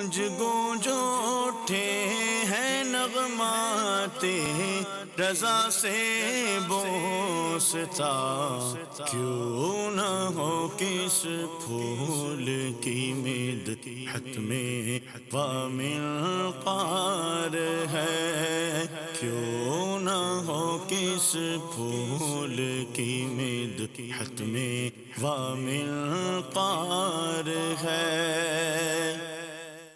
گونج گونج اٹھے ہیں نغمات رضا سے بوستا، کیوں نہ ہو کس پھول کی مدحت میں وامنقار ہے، کیوں نہ ہو کس پھول کی مدحت میں وامنقار ہے۔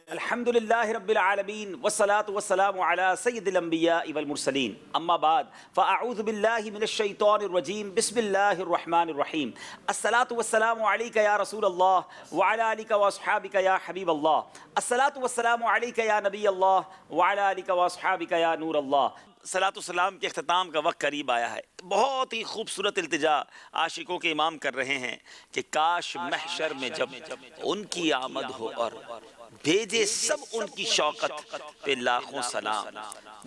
الحمدللہ رب العالمین والصلاة والسلام علی سید الانبیاء والمرسلین، اما بعد فاعوذ باللہ من الشیطان الرجیم، بسم اللہ الرحمن الرحیم۔ الصلاة والسلام علیکہ یا رسول اللہ وعلی آلکہ واصحابکہ یا حبیب اللہ، الصلاة والسلام علیکہ یا نبی اللہ وعلی آلکہ واصحابکہ یا نور اللہ۔ صلاۃ والسلام کے اختتام کا وقت قریب آیا ہے۔ بہت ہی خوبصورت التجا عاشقوں کے امام کر رہے ہیں کہ کاش محشر میں جب ان کی آمد ہو اور بھیجے سب ان کی شوقت پہ لاکھوں سلام،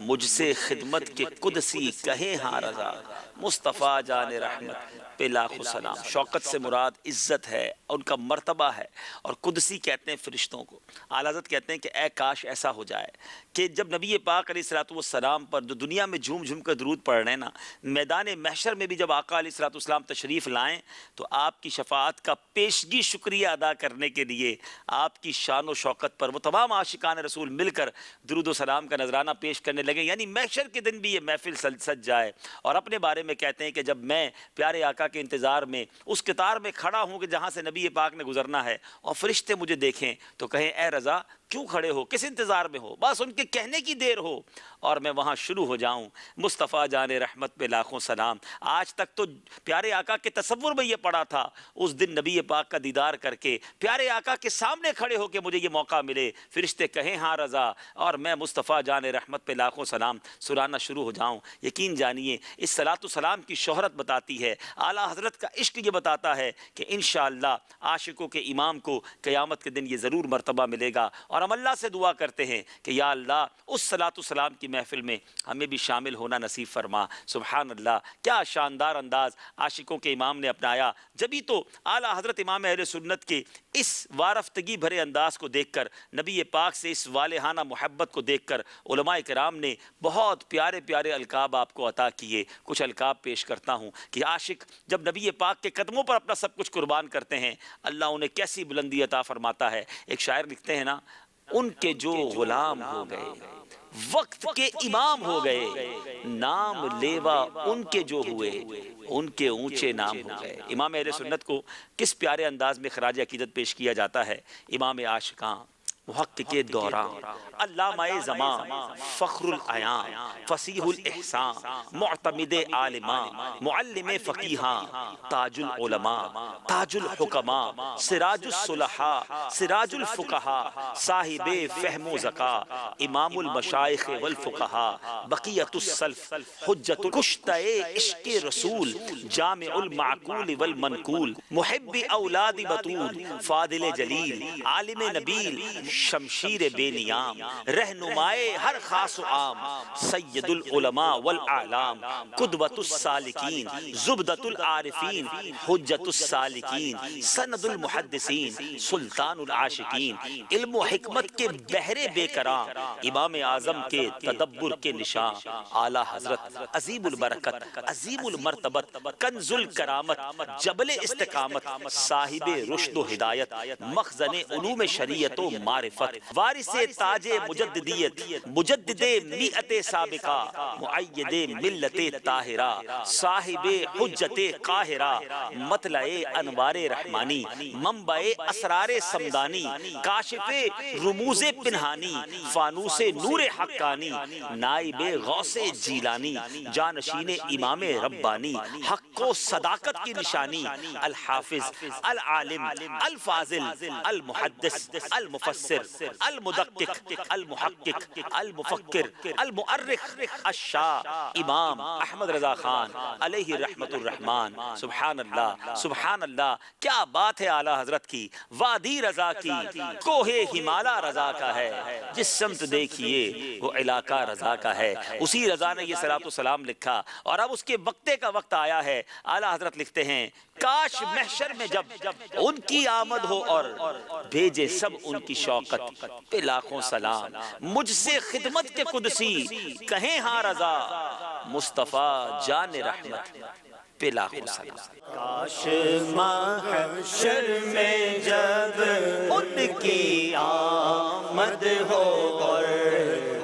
مجھ سے خدمت کے قدسی کہیں ہاں رضا، مصطفیٰ جان رحمت پہ لاکھوں سلام۔ شوقت سے مراد عزت ہے، ان کا مرتبہ ہے، اور قدسی کہتے ہیں فرشتوں کو۔ اعلیٰ حضرت کہتے ہیں کہ اے کاش ایسا ہو جائے کہ جب نبی پاک علیہ الصلوۃ والسلام پر جو دنیا میں جھوم جھوم کر درود پڑھ رہے ہیں نا، میدان محشر میں بھی جب آقا علیہ الصلوۃ والسلام تشریف لائیں تو آپ کی شفاعت کا پیشگی شکریہ ادا کرنے کے لیے آپ کی شان و شوقت پر وہ تمام عاشقان رسول مل کر درود و سلام کا نذرانہ پیش کرنے لگے، یعنی محشر کے دن بھی یہ محفل سج جائے۔ اور اپنے بارے میں کہتے ہیں کہ جب میں پیارے آقا کے انتظار میں اس قطار میں کھڑا ہوں کہ جہاں سے نبی پاک نے گزرنا ہے، اور فرشتے مجھے دیکھیں تو کہیں اے رضا کیوں کھڑے ہو، کس انتظار میں ہو، بس ان کے کہنے کی دیر ہو اور میں وہاں شروع ہو جاؤں۔ مصطفیٰ جان رحمت پہ لاکھوں سلام۔ آج تک تو پیارے آقا کے تصور میں یہ پڑا تھا، اس دن نبی پاک کا دیدار کر کے پیارے آقا کے سامنے کھڑے ہو کے مجھے یہ موقع ملے، فرشتے کہیں ہاں رضا اور میں مصطفیٰ جان رحمت پہ لاکھوں سلام سرانا شروع ہو جاؤں۔ یقین جانیے اس صلاۃ والسلام کی شہرت بتاتی ہے، اعلیٰ حضرت کا عشق یہ بتاتا ہے کہ انشاءاللہ عاشقوں کے امام کو قیامت کے دن یہ ضرور مرتبہ ملے گا، اور ہم اللہ سے دعا کرتے ہیں کہ یا اللہ اس صلاۃ والسلام کی محفل میں ہمیں بھی شامل ہونا نصیب فرما۔ سبحان اللہ، کیا شاندار انداز عاشقوں کے امام نے اپنایا۔ جبھی تو اعلیٰ حضرت امام اہل سنت کے اس وارفتگی بھرے انداز کو دیکھ کر، نبی پاک سے اس والہانہ محبت کو دیکھ کر علماء کرام نے بہت پیارے پیارے القاب آپ کو عطا کیے۔ کچھ القاب پیش کرتا ہوں کہ عاشق جب نبی پاک کے قدموں پر اپنا سب کچھ قربان کرتے ہیں، اللہ انہیں کیسی بلندی عطا فرماتا ہے۔ ایک شاعر لکھتے ہیں نا، ان کے جو غلام ہو گئے وقت کے امام ہو گئے، نام لیوا ان کے جو ہوئے ان کے اونچے نام ہو گئے۔ امام اہل سنت کو کس پیارے انداز میں خراج عقیدت پیش کیا جاتا ہے۔ امام عاشقاں، محقق دوران، علامہ زمان، فخر العیان، فصیح الاحسان، معتمد عالمان، معلم فقیہاں، تاج العلماء، تاج الحکماء، سراج الصلحاء، سراج الفقہاء، صاحب فہم و ذکا، امام المشائخ والفقہاء، بقیت السلف، حجت کشتہ عشق رسول، جامع المعقول والمنقول، محب اولاد بطول، فاضل جلیل، عالم نبیل، شمشیر بے نیام، رہنمائے ہر خاص و عام، سید العلماء والاعلام، قدوۃ السالکین، زبدۃ العارفین، حجت السالکین، سند المحدثین، سلطان العاشقین، علم و حکمت کے بحر بے کراں، امام اعظم کے تدبر کے نشان، اعلیٰ حضرت عظیم البرکت، عظیم المرتبت، کنز الکرامت، جبل استقامت، صاحب رشد و ہدایت، مخزن علوم شریعت و معرفت، وارث تاج مجددیت، مجدد میعت سابقہ، معید ملت طاہرہ، صاحب حجت قاہرہ، مطلع انوار رحمانی، منبع اسرار سمدانی، کاشف رموز پنہانی، فانوس نور حقانی، نائب غوث جیلانی، جانشین امام ربانی، حق و صداقت کی نشانی، الحافظ، العالم، الفاضل، المحدث، المفسر، المدقق، المحقق، المفکر، المؤرخ، الشاہ امام احمد رضا خان علیہ رحمت الرحمن۔ سبحان اللہ، سبحان اللہ، کیا بات ہے اعلیٰ حضرت کی، وادی رضا کی، کوہ ہمالا رضا کا ہے، جس سمت دیکھیے وہ علاقہ رضا کا ہے۔ اسی رضا نے یہ صلاۃ و سلام لکھا، اور اب اس کے وقتے کا وقت آیا ہے۔ اعلیٰ حضرت لکھتے ہیں کاش محشر میں جب ان کی آمد ہو اور بھیجے سب ان کی شوقت پہ لاکھوں سلام. مجھ سے خدمت کے قدسی کہیں ہاں رضا، مصطفیٰ جان رحمت پہ لاکھوں سلام. کاش محشر میں جب ان کی آمد ہو اور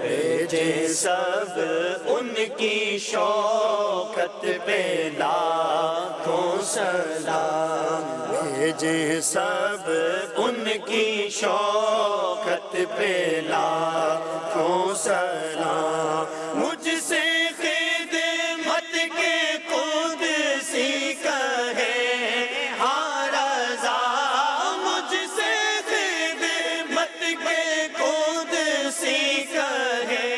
بھیجے سب ان کی شوقت پہ لاکھوں سلام. بھیجے سب ان کی شوقت پہ لاکھوں سلام. مجھ سے خدمت کے قدسی کہے ہاں رضا، مجھ سے خدمت کے قدسی کہے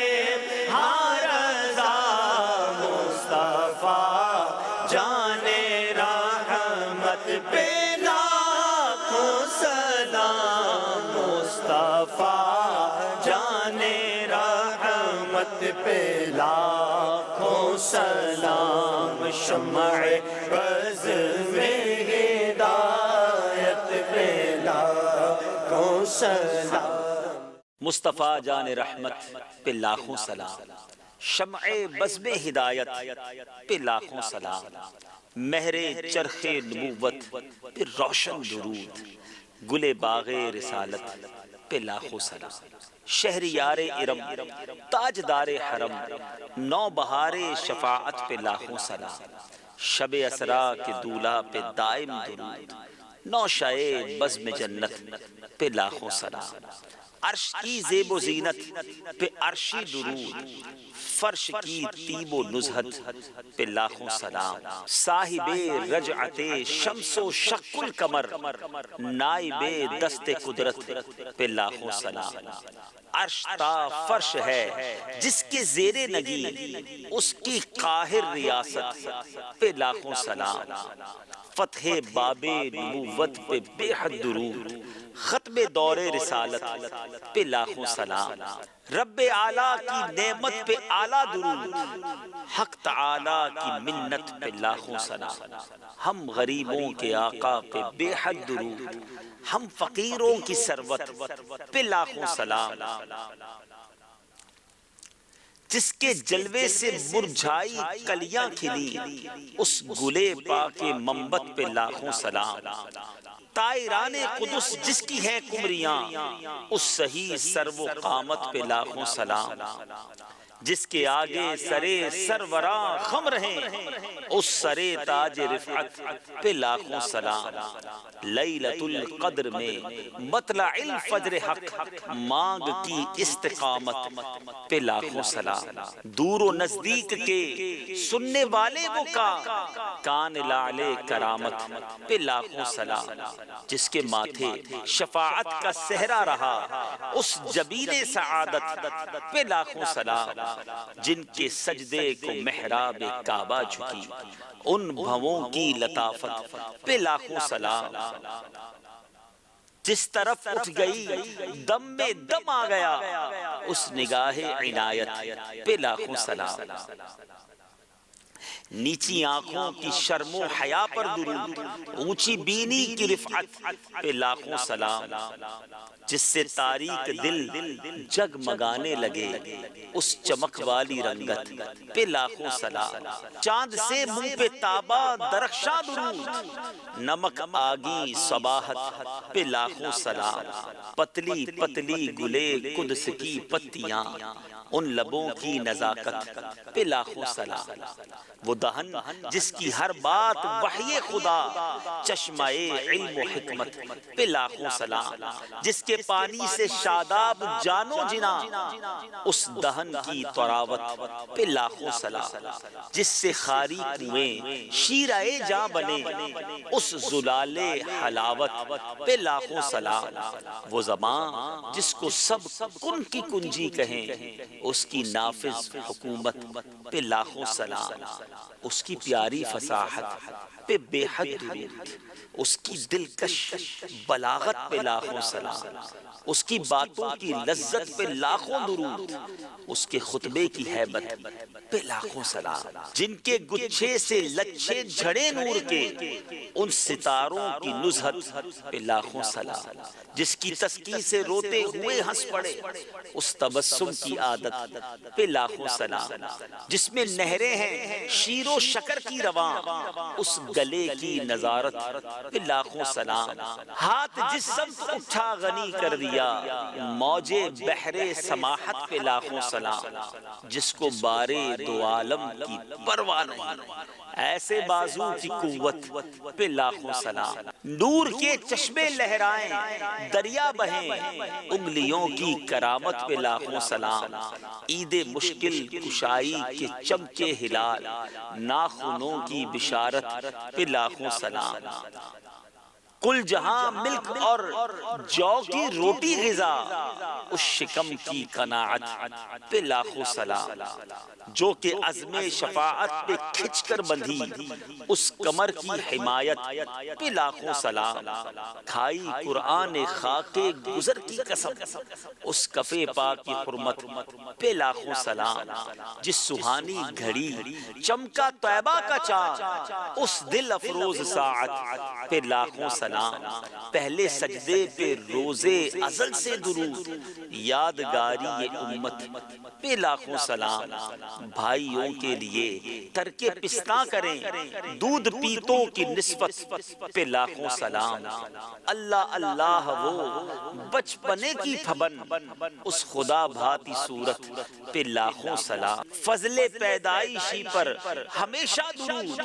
ہاں رضا، مصطفیٰ جان رحمت پہ لاکھوں سلام. مصطفیٰ جان رحمت پہ لاکھوں سلام. شمع بز میں ہدایت پہ لاکھوں سلام. مصطفیٰ جان رحمت پہ لاکھوں سلام. شمع بزم ہدایت پہ لاکھوں سلام. مہر چرخ نبوت پہ روشن درود، گل باغ رسالت پہ لاکھوں سلام. شہریار ارم تاجدار حرم، نو بہار شفاعت پہ لاکھوں سلام. شب اسرا کے دولہ پہ دائم درود، نو شائع بزم جنت پہ لاکھوں سلام. عرش کی زیب و زینت پہ عرشی درود، فرش کی طیب و نزہت پہ لاکھوں سلام. صاحب رجعت شمس و شق القمر، نائب دست قدرت پہ لاکھوں سلام. عرش تا فرش ہے جس کے زیر نگی، اس کی قاہر ریاست پہ لاکھوں سلام. فتح باب نبوت پہ بے حد درود، ختم دور رسالت پہ لاکھوں سلام. رب اعلیٰ کی نعمت پہ اعلیٰ درود، حق تعالیٰ کی منت پہ لاکھوں سلام. ہم غریبوں کے آقا پہ بے حد درود، ہم فقیروں کی ثروت پہ لاکھوں سلام. جس کے جلوے سے مرجھائی کلیاں کھلی، اس گلے پاک منبت پہ لاکھوں سلام. طائران قدس جس کی ہے کمریاں، اس صحیح سرو قامت پہ لاکھوں سلام. جس کے آگے سرے سروراں خم رہیں، اس سرے تاج رفعت پہ لاکھوں سلام. لیلۃ القدر میں مطلع الفجر حق، مانگ کی استقامت پہ لاکھوں سلام. دور و نزدیک کے سننے والے وہ کان لعل کرامت پہ لاکھوں سلام. جس کے ماتھے شفاعت کا صحرا رہا، اس جبین سعادت پہ لاکھوں سلام. جن کے سجدے کو محراب کعبہ جھکی، ان بھووں کی لطافت پہ لاکھوں سلام. جس طرف اٹھ گئی دم میں دم آ گیا، اس نگاہ عنایت پہ لاکھوں سلام. نیچی آنکھوں کی شرم و حیا پر درود، اونچی بینی کی رفعت پہ لاکھوں سلام. جس سے تاریک دل جگمگانے لگے، اس چمک والی رنگت پہ لاکھوں سلام. چاند سے منہ پہ تابا درخشاں درود، نمک آگی صباحت پہ لاکھوں سلام. پتلی پتلی گلے قدس کی پتیاں، ان لبوں کی نزاکت پہ لاکھوں سلام. وہ دہن جس کی ہر بات وحی خدا، چشمہ علم و حکمت پہ لاکھوں سلام. جس کے پانی سے شاداب جانو جنا، اس دہن کی طراوت پہ لاکھوں سلام. جس سے خاری کنویں شیرہ جاں بنے، اس زلال حلاوت پہ لاکھوں سلام. وہ زبان جس کو سب کن کی کنجی کہیں، اس کی نافذ حکومت پہ لاکھوں سلام. اس کی پیاری فصاحت پہ بے حد درود، اس کی دلکش بلاغت پہ لاکھوں سلام، اس کی باتوں کی لذت پہ لاکھوں درود، اس کے خطبے کی ہیبت پہ لاکھوں سلام، جن کے گچھے سے لچھے جھڑے نور کے ان ستاروں کی نزہت پہ لاکھوں سلام، جس کی تسکی سے روتے ہوئے ہنس پڑے اس تبسم کی عادت پہ لاکھوں سلام، جس میں نہریں ہیں شیر و شکر کی رواں اس گلے کی نظارت پہ لاکھوں سلام، ہاتھ جس سمت اٹھا غنی کر دیا موجے بحر سماحت پہ لاکھوں سلام، جس کو بارے دو عالم کی پرواہ نہیں ایسے بازو کی قوت پہ لاکھوں سلام، نور کے چشمے لہرائیں دریا بہیں انگلیوں کی کرامت پہ لاکھوں سلام، عید مشکل کشائی کے چمکے ہلال ناخنوں کی بشارت پہ لاکھوں سلام، کل جہاں ملک اور جو کی روٹی غذا اس شکم کی قناعت پہ لاکھوں سلام، جو کہ عزم شفاعت پہ کھچ کر بندھی اس کمر کی حمایت پہ لاکھوں سلام، کھائی قرآن خاک گزر کی قسم اس کفے پاک کی حرمت پہ لاکھوں سلام، جس سہانی گھڑی چمکا طیبہ کا چاند اس دل افروز ساعت پہ لاکھوں سلام، پہلے سجدے پہ روزے ازل سے درود یادگاری یہ امت پہ لاکھوں سلام، بھائیوں کے لیے ترک پستہ کریں دودھ پیتوں کی نسبت پہ لاکھوں سلام، اللہ اللہ وہ بچپنے کی پھبن اس خدا بھاتی صورت پہ لاکھوں سلام، فضل پیدائشی پر ہمیشہ درود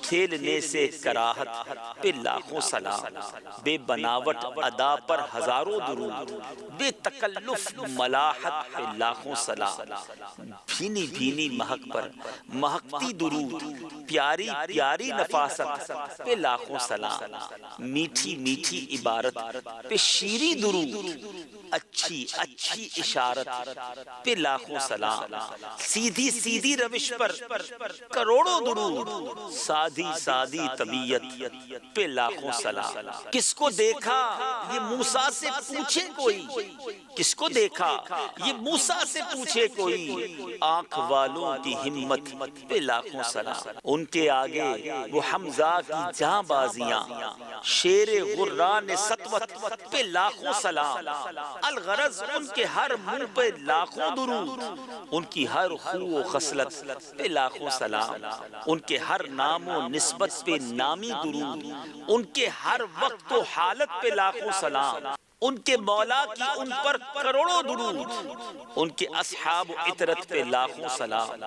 کھیلنے سے کراہت پہ لاکھوں سلام، بے بناوٹ ادا پر ہزاروں درود بے تکلف ملاحت پہ لاکھوں سلام، بھینی بھینی مہک پر مہکتی درود پیاری پیاری نفاست پہ لاکھوں سلام، میٹھی میٹھی عبارت پہ شیریں درود اچھی اچھی اشارت پہ لاکھوں سلام، سیدھی سیدھی روش پر کروڑوں درود سادھی سادھی طبیعت پہ لاکھوں سلام، کس کو دیکھا یہ موسیٰ سے پوچھے کوئی، کس کو دیکھا یہ موسیٰ سے پوچھے کوئی، آنکھ والوں کی ہمت پہ لاکھوں سلام، ان کے آگے وہ حمزہ کی جہاں بازیاں شیر غران سطوت پہ لاکھوں سلام، الغرض ان کے ہر منہ پہ لاکھوں درود، ان کی ہر خو و خصلت پہ لاکھوں سلام، ان کے ہر نام و نسبت پہ نامی درود، ان کے ہر وقت و حالت پہ لاکھوں سلام، ان کے مولا کی ان پر کروڑوں درود، ان کے اصحاب و عطرت پہ لاکھوں سلام،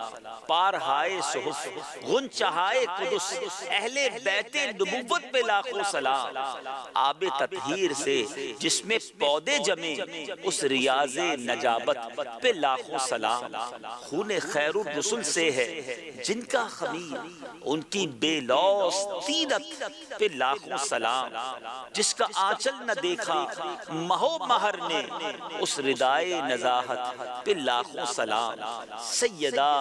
پارہائے صحف غنچہائے قدس اہل بیت نبوت پہ لاکھوں سلام، آب تطہیر سے جس میں پودے جمے اس ریاض نجابت پہ لاکھوں سلام، خون خیر الرسل سے ہے جن کا خمیر ان کی بے لوث طینت پہ لاکھوں سلام، جس کا آنچل نہ دیکھا مہو مہر نے اس ردائے نزاہت پہ لاکھوں سلام، سیدہ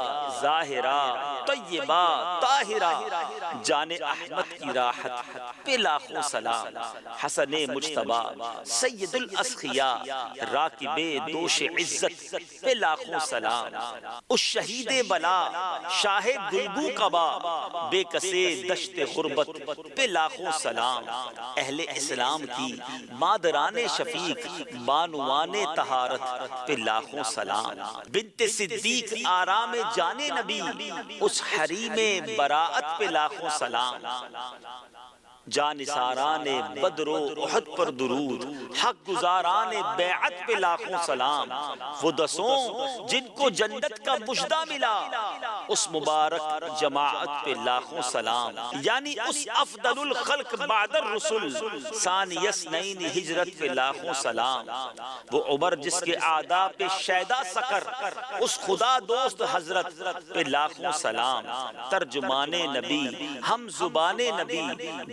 ظاہرہ طیبہ طاہرہ جان احمد کی راحت پہ لاکھوں سلام، حسن مجتبی سید الاسخیاء راکب دوش عزت پہ لاکھوں سلام، اس شہید بلا شاہ گلگو قبا بے کسے دشت غربت پہ لاکھوں سلام، اہل اسلام کی مادران شفیق بانوان طہارت پہ لاکھوں سلام، بنت صدیق آرام جان نبی اس حریم براعت پہ لاکھوں سلام، جانثاران بدر و احد پر درود حق گزاران بیعت پہ لاکھوں سلام، وہ دسوں جن کو جنت کا مژدہ ملا اس مبارک جماعت پہ لاکھوں سلام، یعنی اس افضل الخلق بعد الرسل ثانی اثنین ہجرت پہ لاکھوں سلام، وہ عمر جس کے اعداء پہ شیدا سکر اس خدا دوست حضرت پہ لاکھوں سلام، ترجمان نبی ہم زبان نبی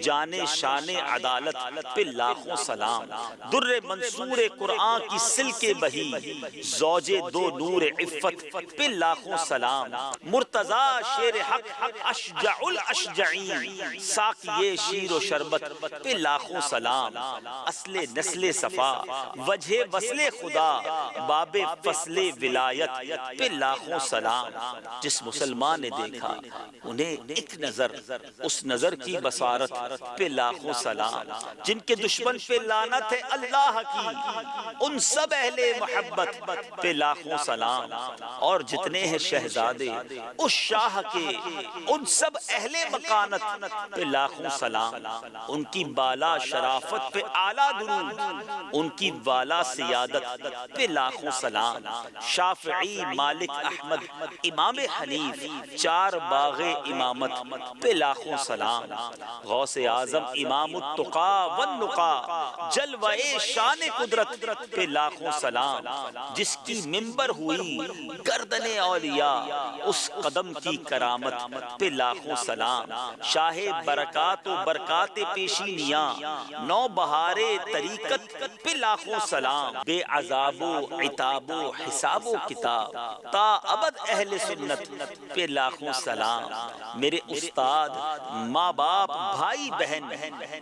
جان جانے شان عدالت پہ لاکھوں سلام، در منصور قرآن کی سلک بہی، زوج دو نور عفت پہ لاکھوں سلام، مرتضی شیر حق اشجع الاشجعین، ساقی شیر و شربت پہ لاکھوں سلام، اصل نسل صفا وجہ وصل خدا، باب فصل ولایت پہ لاکھوں سلام۔ جس مسلمان نے دیکھا انہیں ایک نظر، اس نظر کی بصارت پہ لاکھوں سلام، جن کے دشمن پہ لعنت ہے اللہ کی، ان سب اہل محبت پہ لاکھوں سلام، اور جتنے ہیں شہزادے اس شاہ کے، ان سب اہل مکانت پہ لاکھوں سلام، ان کی بالا شرافت پہ اعلیٰ درود، ان کی والا سیادت پہ لاکھوں سلام، شافعی مالک احمد امام حنیف چار باغ امامت پہ لاکھوں سلام، غوث اعظم امام التقا والنقا جلوہ شان قدرت پہ لاکھوں سلام، جس کی منبر ہوئی گردن اولیاء اس قدم کی کرامت پہ لاکھوں سلام، شاہ برکات و برکات پیشینیاں نو بہار طریقت پہ لاکھوں سلام، بے عذاب و عتاب و حساب و کتاب تا ابد اہل سنت پہ لاکھوں سلام، میرے استاد ماں باپ بھائی بہن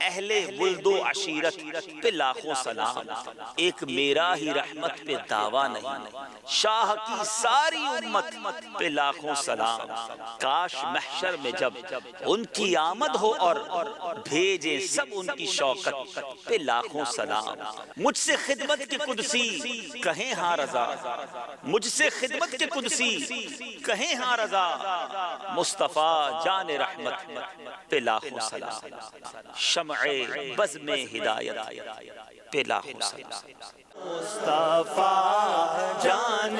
اہل ولد و عشیرت پہ لاکھوں سلام، ایک میرا ہی رحمت پہ دعویٰ نہیں، شاہ کی ساری امت پہ لاکھوں سلام، کاش محشر میں جب ان کی آمد ہو اور بھیجے سب ان کی شوکت پہ لاکھوں سلام، مجھ سے خدمت کے قدسی کہیں ہاں رضا، مجھ سے خدمت کے قدسی کہیں ہاں رضا، مصطفیٰ جان رحمت پہ لاکھوں سلام، شمع بزم ہدایت پہ لاکھوں سلام، مصطفیٰ جان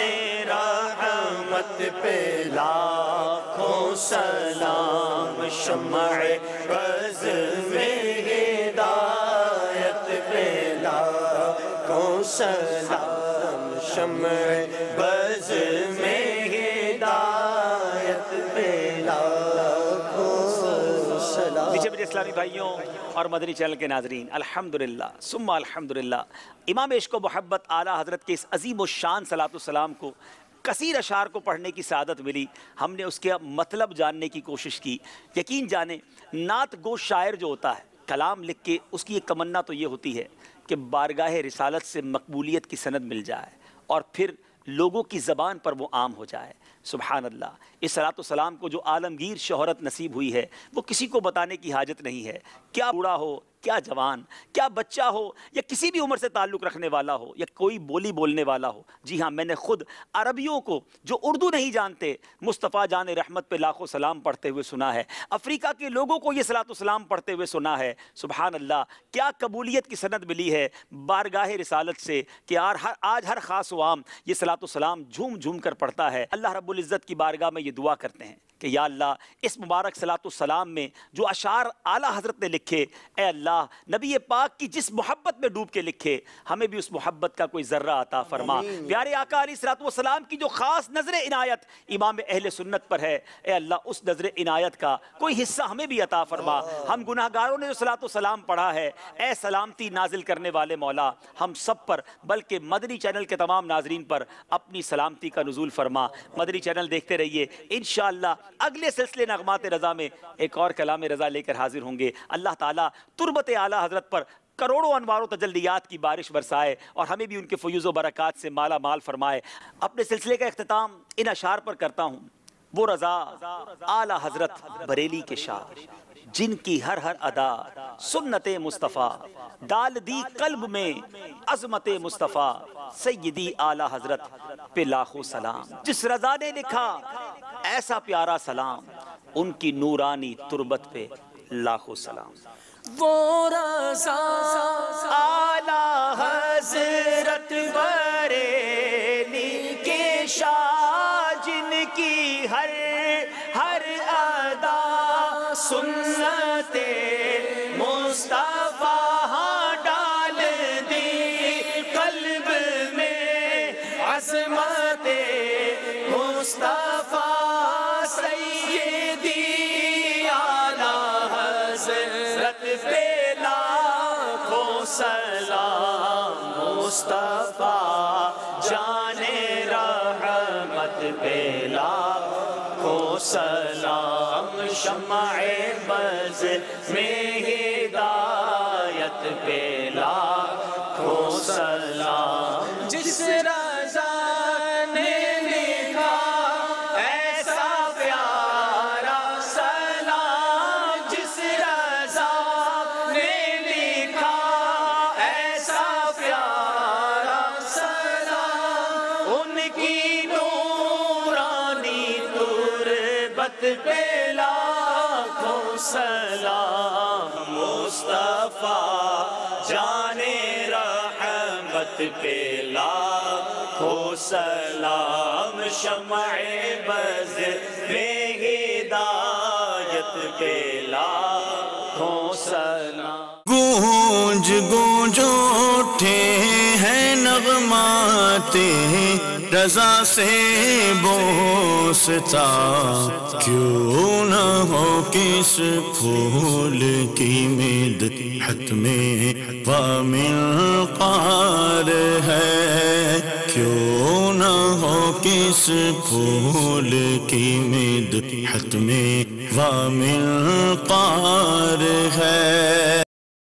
رحمت پہ لاکھوں سلام، شمع بزم ہدایت پہ لاکھوں سلام، شمع بزم ہدایت پہ لاکھوں سلام۔ میٹھے میٹھے اسلامی بھائیوں اور مدنی چینل کے ناظرین، الحمدللہ ثم الحمدللہ، امام عشق و محبت اعلیٰ حضرت کے اس عظیم الشان صلاۃ السلام کو کثیر اشعار کو پڑھنے کی سعادت ملی، ہم نے اس کے مطلب جاننے کی کوشش کی۔ یقین جانیں نعت گو شاعر جو ہوتا ہے کلام لکھ کے، اس کی ایک تمنا تو یہ ہوتی ہے کہ بارگاہ رسالت سے مقبولیت کی سند مل جائے اور پھر لوگوں کی زبان پر وہ عام ہو جائے۔ سبحان اللہ، اس صلاۃ السلام کو جو عالمگیر شہرت نصیب ہوئی ہے وہ کسی کو بتانے کی حاجت نہیں ہے، کیا بوڑھا ہو، کیا جوان، کیا بچہ ہو، یا کسی بھی عمر سے تعلق رکھنے والا ہو، یا کوئی بولی بولنے والا ہو۔ جی ہاں، میں نے خود عربیوں کو جو اردو نہیں جانتے مصطفیٰ جان رحمت پہ لاکھوں سلام پڑھتے ہوئے سنا ہے، افریقہ کے لوگوں کو یہ صلاۃ السلام پڑھتے ہوئے سنا ہے۔ سبحان اللہ، کیا قبولیت کی سند ملی ہے بارگاہ رسالت سے کہ آج ہر خاص و عام یہ صلاۃ السلام جھوم جھوم کر پڑھتا ہے۔ اللہ رب العزت کی بارگاہ میں یہ دعا کرتے ہیں کہ یا اللہ اس مبارک صلاۃ السلام میں جو اشعار اعلیٰ حضرت نے لکھے، اے اللہ نبی پاک کی جس محبت میں ڈوب کے لکھے، ہمیں بھی اس محبت کا کوئی ذرہ عطا فرما۔ پیارے آقا علیہ الصلوۃ والسلام کی جو خاص نظر عنایت امام اہل سنت پر ہے، اے اللہ اس نظر عنایت کا کوئی حصہ ہمیں بھی عطا فرما۔ ہم گناہ گاروں نے جو صلاۃ السلام پڑھا ہے، اے سلامتی نازل کرنے والے مولا ہم سب پر بلکہ مدنی چینل کے تمام ناظرین پر اپنی سلامتی کا نزول فرما۔ مدنی چینل دیکھتے رہیے، انشاءاللہ اگلے سلسلے نغمات رضا میں ایک اور کلام رضا لے کر حاضر ہوں گے۔ اللہ تعالیٰ تربت اعلیٰ حضرت پر کروڑوں انوار و تجلیات کی بارش برسائے اور ہمیں بھی ان کے فیوز و برکات سے مالا مال فرمائے۔ اپنے سلسلے کا اختتام ان اشعار پر کرتا ہوں۔ وہ رضا اعلیٰ حضرت بریلی کے شاہ، جن کی ہر ادا سنت مصطفیٰ، ڈال دی قلب میں عظمت مصطفیٰ، سیدی اعلیٰ حضرت پہ لاکھوں سلام۔ جس رضا نے لکھا ایسا پیارا سلام، ان کی نورانی تربت پہ لاکھوں سلام۔ وہ رضا اعلیٰ حضرت بریلی کے شاہ، جن کی ہر ادا سنت مصطفیٰ، ڈال دی قلب میں عظمت مصطفیٰ، سیدی اعلیٰ حضرت مصطفیٰ جان رحمت پہ لاکھوں سلام، شمع بز میں ہدایت پہ لاکھوں سلام، جس رضا نے لکھا ایسا پیارا سلام، جس رضا نے لکھا ایسا پیارا سلام، ان کی نورانی تربت پہ لاکھوں سلام، مصطفیٰ جان رحمت پہ لاکھوں سلام، شمع بز میں ہدایت پہ لاکھوں سلام۔ گونج گونج اٹھے ہیں نغمات رضا سے بوستا، کیوں نہ ہو کس پھول کی مدحت میں ومنقار ہے، کیوں نہ ہو کس پھول کی مدحت میں ومنقار ہے۔